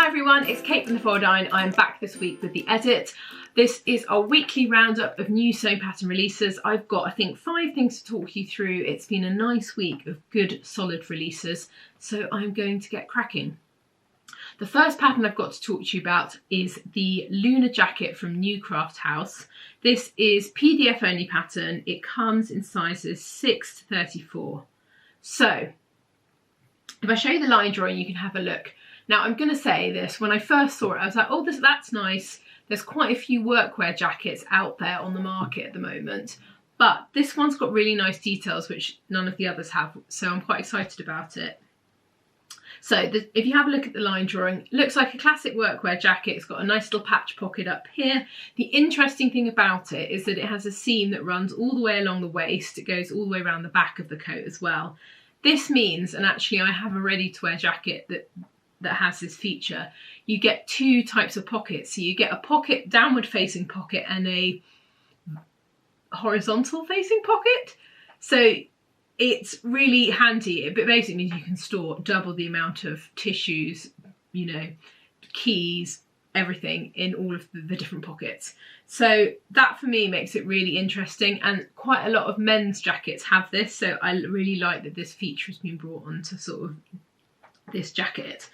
everyone, it's Kate from the Foldine. I'm back this week with the edit. This is our weekly roundup of new sewing pattern releases. I've got, I think, 5 things to talk you through. It's been a nice week of good, solid releases, so I'm going to get cracking. The first pattern I've got to talk to you about is the Lunar Jacket from New Craft House. This is PDF only pattern. It comes in sizes 6 to 34. So, if I show you the line drawing, you can have a look. Now, I'm going to say this, when I first saw it, I was like, oh, that's nice. There's quite a few workwear jackets out there on the market at the moment, but this one's got really nice details, which none of the others have, so I'm quite excited about it. So if you have a look at the line drawing, it looks like a classic workwear jacket. It's got a nice little patch pocket up here. The interesting thing about it is that it has a seam that runs all the way along the waist. It goes all the way around the back of the coat as well. This means, and actually I have a ready-to-wear jacket that has this feature, you get 2 types of pockets. So you get a pocket, downward facing pocket, and a horizontal facing pocket. So it's really handy. It basically means you can store double the amount of tissues, you know, keys, everything in all of the different pockets. So that for me makes it really interesting, and quite a lot of men's jackets have this, so I really like that this feature has been brought onto sort of this jacket.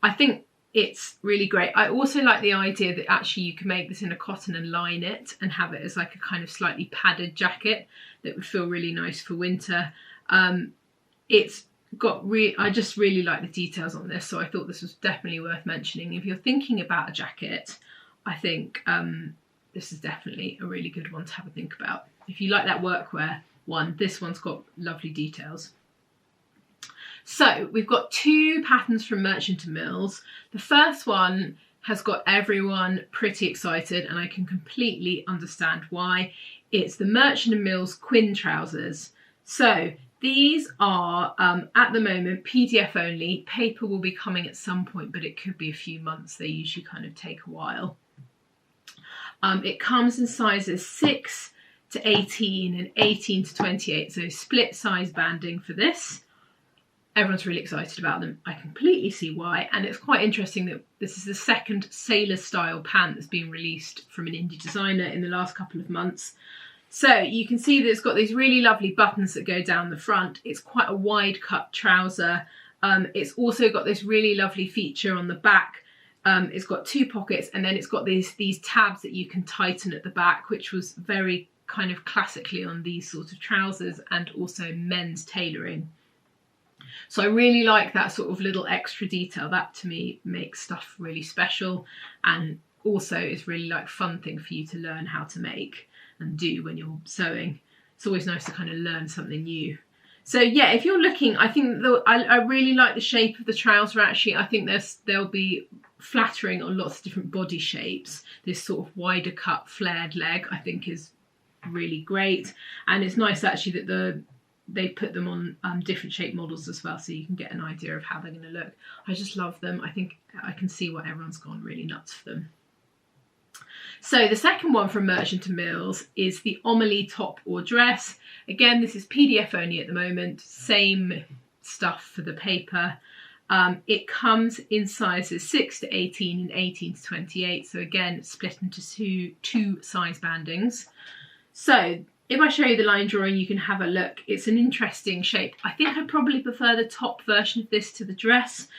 I think it's really great. I also like the idea that actually you can make this in a cotton and line it and have it as like a kind of slightly padded jacket that would feel really nice for winter. It's got I just really like the details on this, so I thought this was definitely worth mentioning. If you're thinking about a jacket, I think this is definitely a really good one to have a think about. If you like that workwear one, this one's got lovely details. So we've got 2 patterns from Merchant & Mills. The first one has got everyone pretty excited, and I can completely understand why. It's the Merchant & Mills Quinn Trousers. So these are, at the moment, PDF only. Paper will be coming at some point, but it could be a few months. They usually kind of take a while. It comes in sizes 6 to 18 and 18 to 28, so split size banding for this. Everyone's really excited about them. I completely see why, and it's quite interesting that this is the second sailor style pant that's been released from an indie designer in the last couple of months. So you can see that it's got these really lovely buttons that go down the front. It's quite a wide cut trouser. It's also got this really lovely feature on the back. It's got 2 pockets, and then it's got these tabs that you can tighten at the back, which was very kind of classically on these sort of trousers and also men's tailoring. So I really like that sort of little extra detail. That to me makes stuff really special, and also is really like fun thing for you to learn how to make and do when you're sewing. It's always nice to kind of learn something new. So yeah, if you're looking, I think I really like the shape of the trouser. Actually, I think they'll be flattering on lots of different body shapes. This sort of wider cut flared leg I think is really great, and it's nice actually that they put them on different shape models as well, so you can get an idea of how they're going to look. I just love them. I think I can see why everyone's gone really nuts for them. So the second one from Merchant & Mills is the Amelie top or dress. Again, this is PDF only at the moment. Same stuff for the paper. It comes in sizes 6 to 18 and 18 to 28. So again, split into two size bandings. So if I show you the line drawing, you can have a look. It's an interesting shape. I think I probably prefer the top version of this to the dress.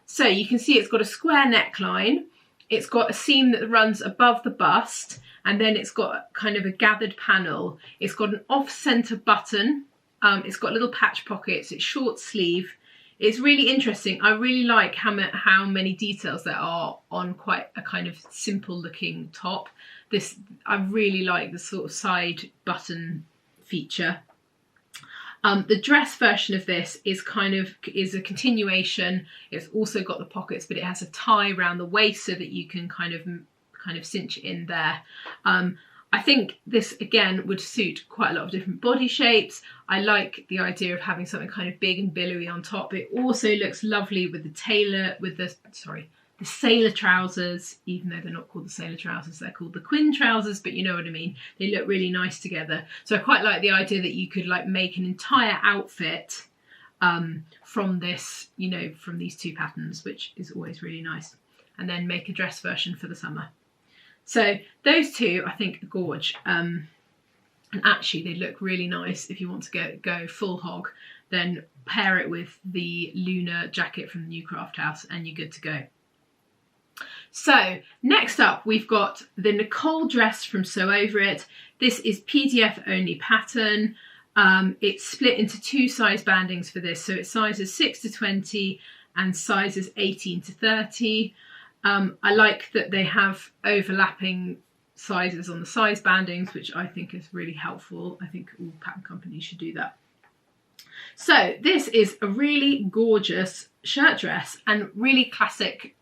So you can see it's got a square neckline. It's got a seam that runs above the bust, and then it's got kind of a gathered panel. It's got an off-center button. It's got little patch pockets. It's short sleeve. It's really interesting. I really like how many details there are on quite a kind of simple looking top. I really like the sort of side button feature. The dress version of this is a continuation. It's also got the pockets, but it has a tie around the waist so that you can kind of cinch it in there. I think this again would suit quite a lot of different body shapes. I like the idea of having something kind of big and billowy on top. It also looks lovely with the sailor trousers, even though they're not called the sailor trousers, they're called the Quinn Trousers, but you know what I mean. They look really nice together. So I quite like the idea that you could like make an entire outfit from this, you know, from these two patterns, which is always really nice. And then make a dress version for the summer. So those two I think are gorge. And actually they look really nice if you want to go full hog. Then pair it with the Lunar Jacket from the New Craft House and you're good to go. So next up we've got the Nicole Dress from Sew Over It. This is PDF only pattern. It's split into two size bandings for this. So it's sizes 6 to 20 and sizes 18 to 30. I like that they have overlapping sizes on the size bandings, which I think is really helpful. I think all pattern companies should do that. So this is a really gorgeous shirt dress and really classic,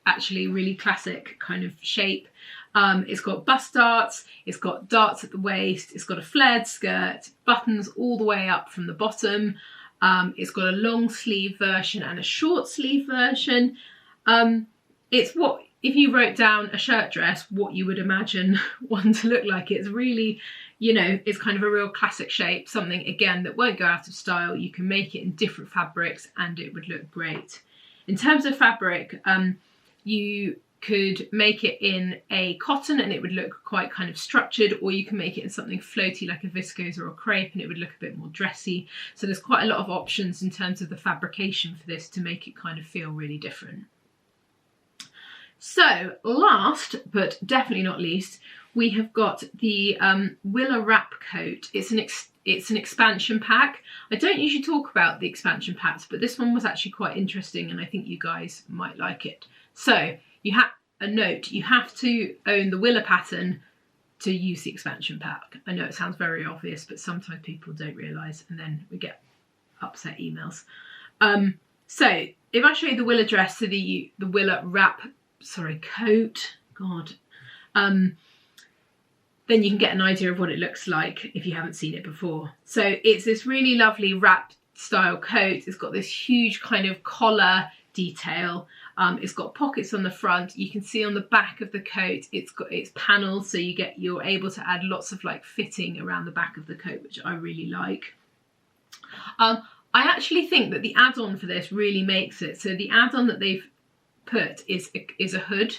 actually really classic kind of shape. It's got bust darts, it's got darts at the waist, it's got a flared skirt, buttons all the way up from the bottom. It's got a long sleeve version and a short sleeve version. It's what, if you wrote down a shirt dress, what you would imagine one to look like. It's really, you know, it's kind of a real classic shape, something again that won't go out of style. You can make it in different fabrics and it would look great. In terms of fabric, you could make it in a cotton and it would look quite kind of structured, or you can make it in something floaty like a viscose or a crepe and it would look a bit more dressy. So there's quite a lot of options in terms of the fabrication for this to make it kind of feel really different. So last but definitely not least, we have got the Willa wrap coat. It's an expansion pack. I don't usually talk about the expansion packs, but this one was actually quite interesting and I think you guys might like it. So you have a note, you have to own the Willa pattern to use the expansion pack. I know it sounds very obvious, but sometimes people don't realise and then we get upset emails. So if I show you the Willa dress, so the Willa wrap, coat, God, then you can get an idea of what it looks like if you haven't seen it before. So it's this really lovely wrap style coat. It's got this huge kind of collar detail. It's got pockets on the front. You can see on the back of the coat, it's got its panels, so you're able to add lots of like fitting around the back of the coat, which I really like. I actually think that the add-on for this really makes it. So the add-on that they've put is a hood,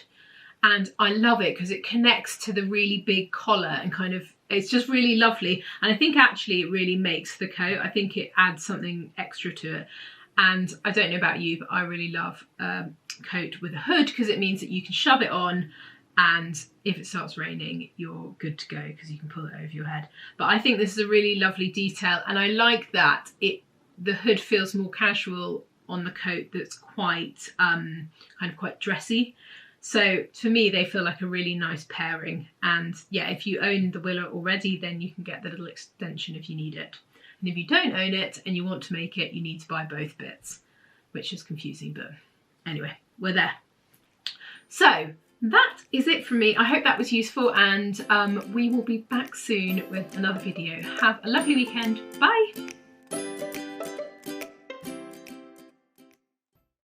and I love it because it connects to the really big collar and kind of, it's just really lovely. And I think actually it really makes the coat. I think it adds something extra to it. And I don't know about you, but I really love coat with a hood because it means that you can shove it on and if it starts raining, you're good to go because you can pull it over your head. But I think this is a really lovely detail and I like that the hood feels more casual on the coat that's quite kind of quite dressy. So for me, they feel like a really nice pairing. And yeah, if you own the Willa already, then you can get the little extension if you need it. And if you don't own it and you want to make it, you need to buy both bits, which is confusing, but anyway, we're there. So that is it from me. I hope that was useful and we will be back soon with another video. Have a lovely weekend. Bye.